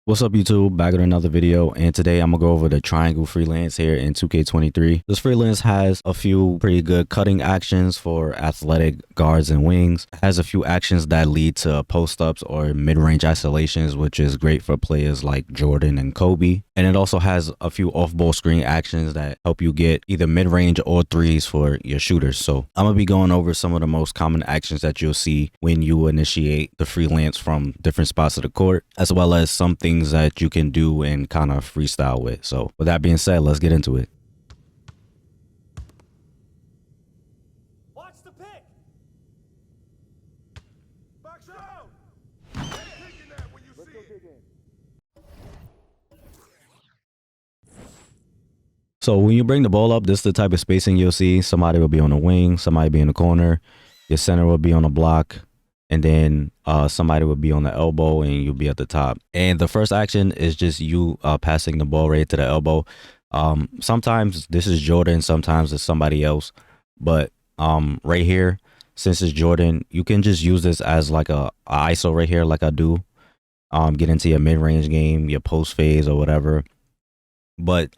What's up YouTube, back with another video, and today I'm gonna go over the triangle freelance here in 2K23. This freelance has a few pretty good cutting actions for athletic guards and wings. It has a few actions that lead to post-ups or mid-range isolations, which is great for players like Jordan and Kobe. And it also has a few off-ball screen actions that help you get either mid-range or threes for your shooters. So I'm gonna be going over some of the most common actions that you'll see when you initiate the freelance from different spots of the court, as well as some things that you can do and kind of freestyle with. So with that being said, let's get into it. Watch the pick. Box out. Taking that when you see it. So when you bring the ball up, this is the type of spacing you'll see. Somebody will be on the wing, somebody be in the corner, your center will be on the block, and then somebody will be on the elbow and you'll be at the top. And the first action is just you passing the ball right to the elbow. Sometimes this is Jordan, sometimes it's somebody else, but right here, since it's Jordan, you can just use this as like a ISO right here, like I do. Get into your mid-range game, your post phase or whatever. But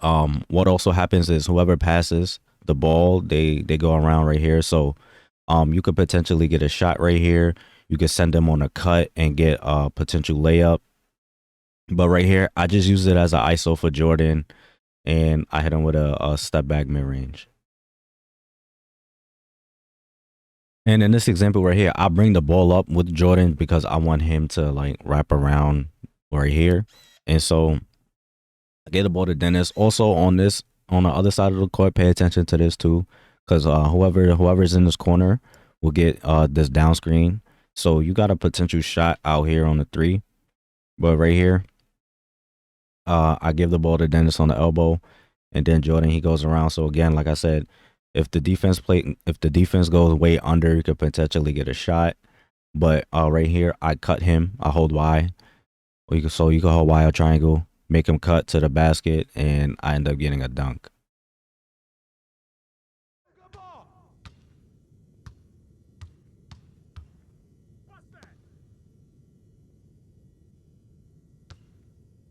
what also happens is whoever passes the ball, they go around right here. So you could potentially get a shot right here. You could send them on a cut and get a potential layup. But right here, I just use it as an ISO for Jordan, and I hit him with a step back mid range. And in this example right here, I bring the ball up with Jordan because I want him to like wrap around right here. And so I get the ball to Dennis. Also on the other side of the court, pay attention to this too, because whoever's in this corner will get this down screen. So you got a potential shot out here on the three, but right here, I give the ball to Dennis on the elbow, and then Jordan, he goes around. So again, like I said, if the defense goes way under, you could potentially get a shot. But right here, I cut him. I hold Y. So you can hold Y or triangle, make him cut to the basket, and I end up getting a dunk. Good ball. What's that?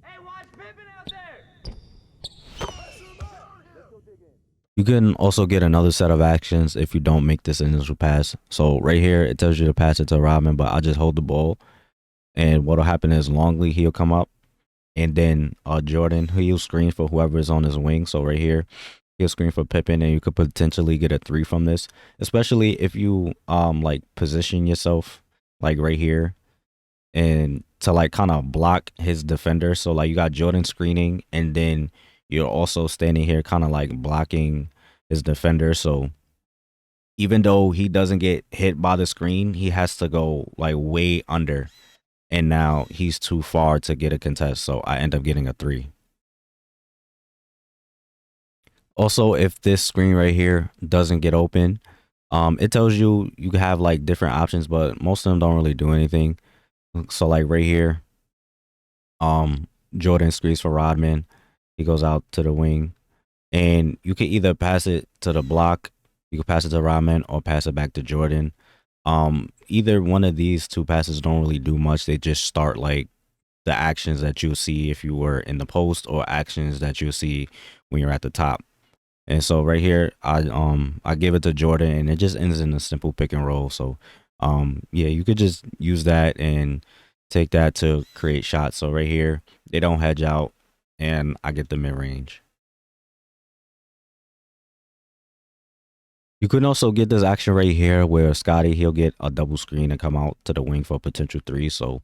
Hey, watch Pippin out there. Press him up. Let's go dig in. You can also get another set of actions if you don't make this initial pass. So right here, it tells you to pass it to Rodman, but I just hold the ball. And what'll happen is Longley, he'll come up, and then Jordan, he'll screen for whoever is on his wing. So right here, he'll screen for Pippen, and you could potentially get a three from this, especially if you like position yourself like right here and to like kind of block his defender. So like you got Jordan screening, and then you're also standing here kind of like blocking his defender. So even though he doesn't get hit by the screen, he has to go like way under, and now he's too far to get a contest. So I end up getting a three. Also, if this screen right here doesn't get open, it tells you you have like different options, but most of them don't really do anything. So like right here, Jordan screens for Rodman. He goes out to the wing, and you can either pass it to the block, you can pass it to Rodman, or pass it back to Jordan. Either one of these two passes don't really do much. They just start like the actions that you'll see if you were in the post, or actions that you'll see when you're at the top. And so right here, I give it to Jordan, and it just ends in a simple pick and roll. So yeah, you could just use that and take that to create shots. So right here, they don't hedge out, and I get the mid range. You can also get this action right here where Scotty, he'll get a double screen and come out to the wing for a potential three. So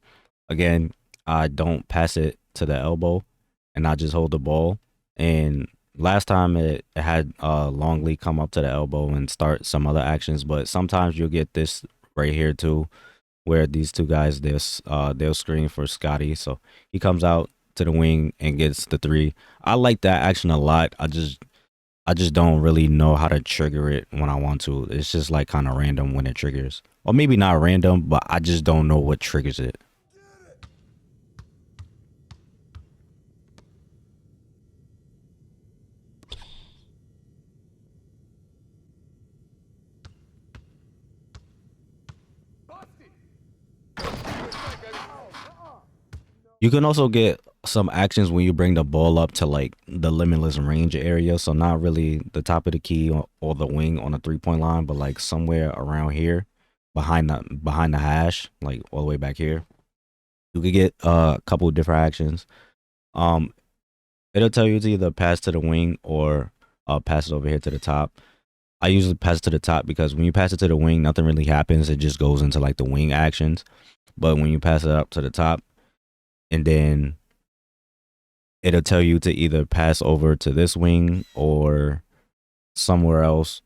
again, I don't pass it to the elbow, and I just hold the ball. And last time it had Longley come up to the elbow and start some other actions, but sometimes you'll get this right here too, where these two guys, they'll screen for Scotty. So he comes out to the wing and gets the three. I like that action a lot. I just don't really know how to trigger it when I want to. It's just like kind of random when it triggers. Or maybe not random, but I just don't know what triggers it. Busted. Good play, baby. You can also get some actions when you bring the ball up to like the limitless range area. So not really the top of the key or the wing on a 3 point line, but like somewhere around here behind the hash, like all the way back here. You could get a couple of different actions. Um, it'll tell you to either pass to the wing or pass it over here to the top. I usually pass it to the top because when you pass it to the wing, nothing really happens. It just goes into like the wing actions. But when you pass it up to the top, and then it'll tell you to either pass over to this wing or somewhere else.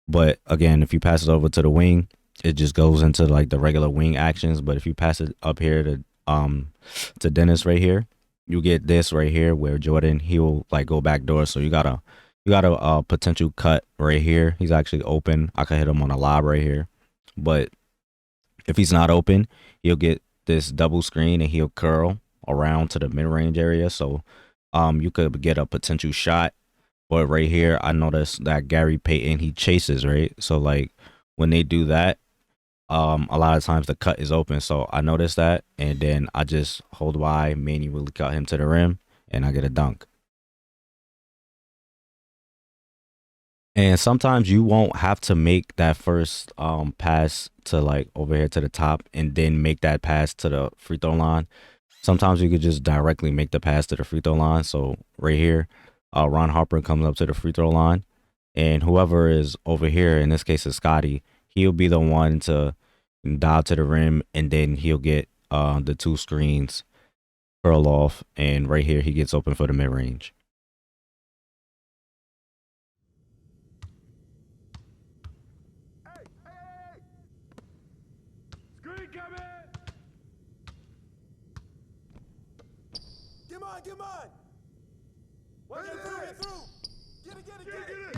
But again, if you pass it over to the wing, it just goes into like the regular wing actions. But if you pass it up here to Dennis right here, you get this right here where Jordan he'll like go back door. So you got a potential cut right here. He's actually open. I could hit him on a lob right here. But if he's not open, he'll get this double screen and he'll curl around to the mid range area. So you could get a potential shot. But right here, I noticed that Gary Payton, he chases, right? So like when they do that, a lot of times the cut is open. So I noticed that, and then I just hold Y, manually cut him to the rim, and I get a dunk. And sometimes you won't have to make that first pass to like over here to the top and then make that pass to the free throw line. Sometimes you could just directly make the pass to the free throw line. So right here, Ron Harper comes up to the free throw line, and whoever is over here, in this case is Scotty, he'll be the one to dive to the rim, and then he'll get the two screens curl off, and right here he gets open for the mid range. Hey, hey, hey, hey! Screen coming! Come on, come on! Get through! Get it!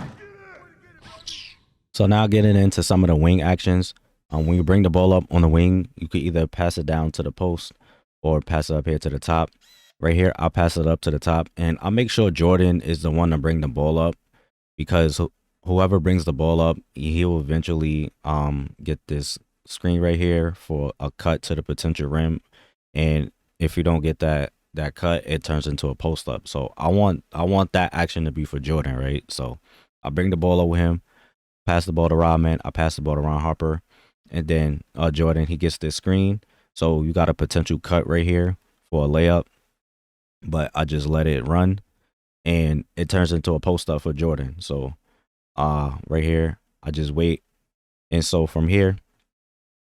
So now getting into some of the wing actions. When you bring the ball up on the wing, you could either pass it down to the post or pass it up here to the top. Right here, I'll pass it up to the top, and I'll make sure Jordan is the one to bring the ball up because whoever brings the ball up, he'll eventually get this screen right here for a cut to the potential rim, and if you don't get that cut, it turns into a post up. So I want that action to be for Jordan, right? So I bring the ball up with him, pass the ball to Rodman, I pass the ball to Ron Harper, and then Jordan he gets this screen. So you got a potential cut right here for a layup, but I just let it run, and it turns into a post up for Jordan. So right here, I just wait. And so from here,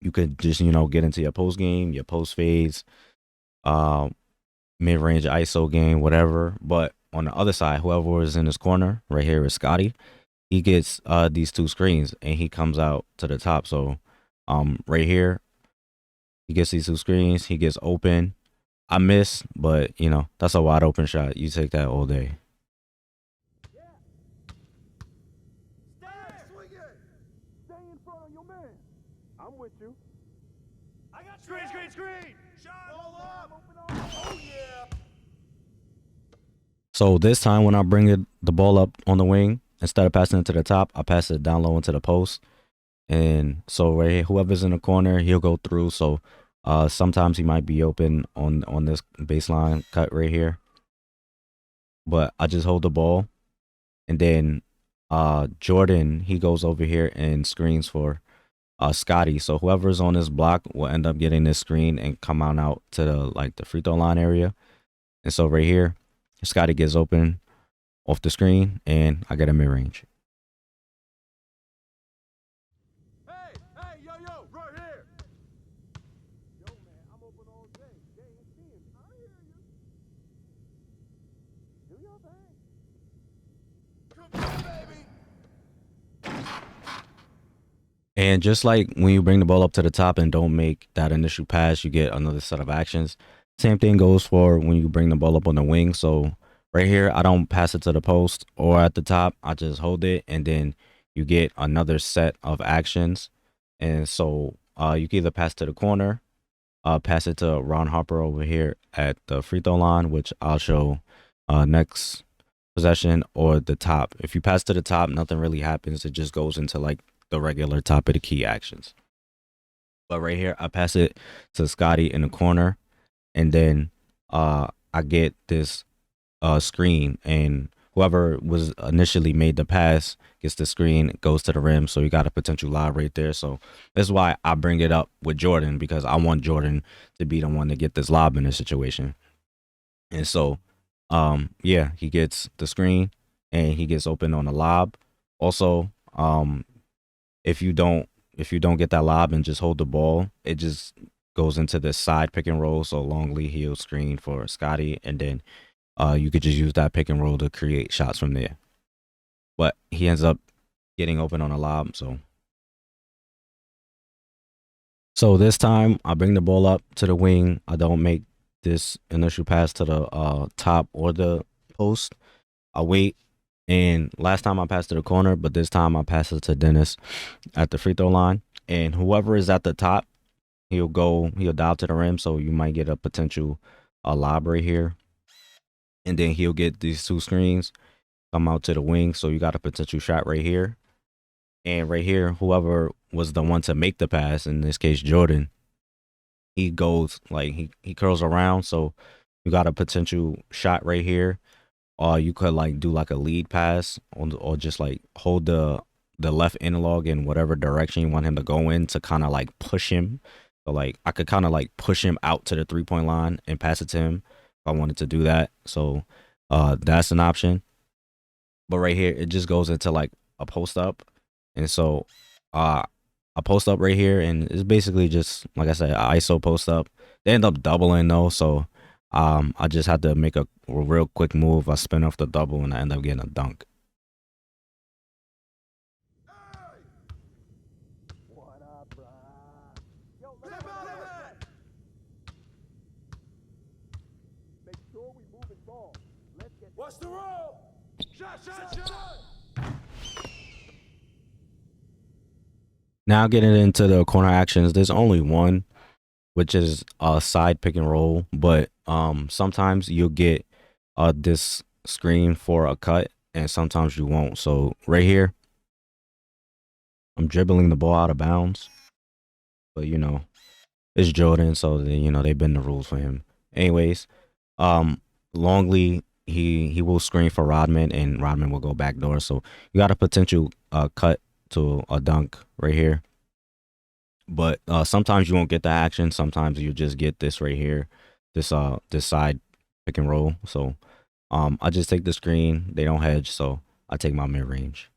you could just, get into your post game, your post fades, uh, mid range ISO game, whatever. But on the other side, whoever is in this corner right here is Scotty. He gets these two screens and he comes out to the top. So right here, he gets these two screens, he gets open. I miss, but that's a wide open shot. You take that all day. Stay there! Swing it! Stay in front of your man. I'm with you. I got screen! Shot! Roll up! Oh, yeah! So this time when I bring the ball up on the wing, instead of passing it to the top, I pass it down low into the post. And so right here, whoever's in the corner, he'll go through. So sometimes he might be open on this baseline cut right here. But I just hold the ball, and then Jordan he goes over here and screens for Scotty. So whoever's on this block will end up getting this screen and come on out to the free throw line area. And so right here, Scotty gets open off the screen, and I get a mid range. Hey, yo, right here! Yo, man, I'm open all day. Day and team. I hear you. Do your thing. Come on, baby! And just like when you bring the ball up to the top and don't make that initial pass, you get another set of actions. Same thing goes for when you bring the ball up on the wing. So right here, I don't pass it to the post or at the top. I just hold it, and then you get another set of actions. And so you can either pass to the corner, pass it to Ron Harper over here at the free throw line, which I'll show next possession, or the top. If you pass to the top, nothing really happens. It just goes into like the regular top of the key actions. But right here, I pass it to Scotty in the corner, and then I get this screen, and whoever was initially made the pass gets the screen, goes to the rim. So you got a potential lob right there. So that's why I bring it up with Jordan, because I want Jordan to be the one to get this lob in this situation. And so, yeah, he gets the screen and he gets open on the lob. Also, if you don't get that lob and just hold the ball, it just goes into the side pick and roll. So Longley, he'll screen for Scotty, and then you could just use that pick and roll to create shots from there. But he ends up getting open on a lob. So this time I bring the ball up to the wing. I don't make this initial pass to the top or the post. I wait. And last time I passed to the corner, but this time I pass it to Dennis at the free throw line. And whoever is at the top, he'll dive to the rim. So you might get a potential lob right here. And then he'll get these two screens, come out to the wing. So you got a potential shot right here. And right here, whoever was the one to make the pass, in this case Jordan, he goes like he curls around. So you got a potential shot right here. Or you could like do like a lead pass or just like hold the left analog in whatever direction you want him to go in to kind of like push him. So like I could kind of like push him out to the 3-point line and pass it to him if I wanted to do that. So that's an option. But right here it just goes into like a post up. And so I post up right here, and it's basically just like I said, ISO post up. They end up doubling though, so I just had to make a real quick move. I spin off the double, and I end up getting a dunk. What up, bro? Yo, let's go. Make sure we move it ball. Let's get. What's the roll? Shot. Now getting into the corner actions, there's only one, which is a side pick and roll. But sometimes you'll get this screen for a cut, and sometimes you won't. So right here, I'm dribbling the ball out of bounds, but you know it's Jordan, so they bend the rules for him. Anyways, Longley, he will screen for Rodman, and Rodman will go backdoor. So you got a potential cut to a dunk right here. But sometimes you won't get that action. Sometimes you just get this right here, this side pick and roll. So I just take the screen. They don't hedge, so I take my mid range.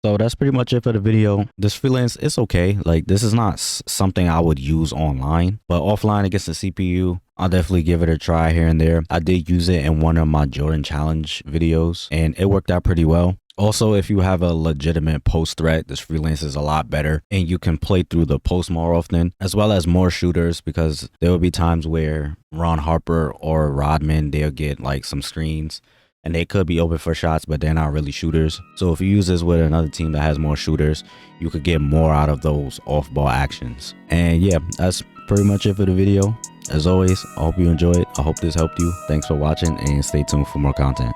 So that's pretty much it for the video. This freelance, it's okay. Like this is not something I would use online, but offline against the CPU, I'll definitely give it a try here and there. I did use it in one of my Jordan challenge videos, and it worked out pretty well. Also, if you have a legitimate post threat, this freelance is a lot better, and you can play through the post more often, as well as more shooters, because there will be times where Ron Harper or Rodman, they'll get like some screens, and they could be open for shots, but they're not really shooters. So if you use this with another team that has more shooters, you could get more out of those off-ball actions. And yeah, that's pretty much it for the video. As always, I hope you enjoyed. I hope this helped you. Thanks for watching, and stay tuned for more content.